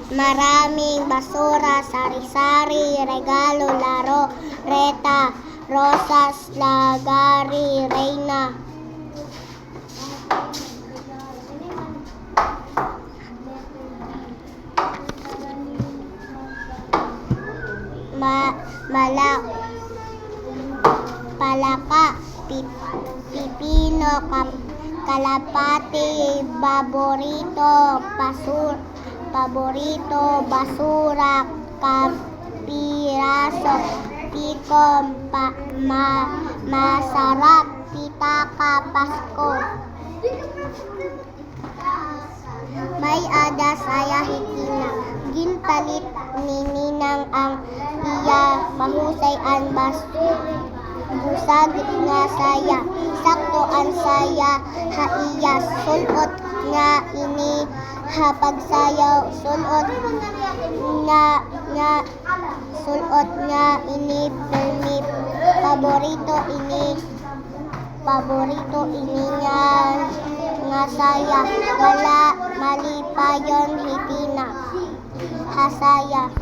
Maraming basura, sari-sari, regalo, laro, reta, rosas, lagari, reyna. Palaka, pipino, kalapati, basura, kapiraso, pikom, masarap, pitaka, Pasko. May ada saya hitina, ginpalit ni Ninang ang iya mahusay an busag nga saya, sakto an saya haiya, sulot nga ini hapagsayaw, sulot nga ini permit, paborito ini nga saya, wala malipayon hitina, hasaya.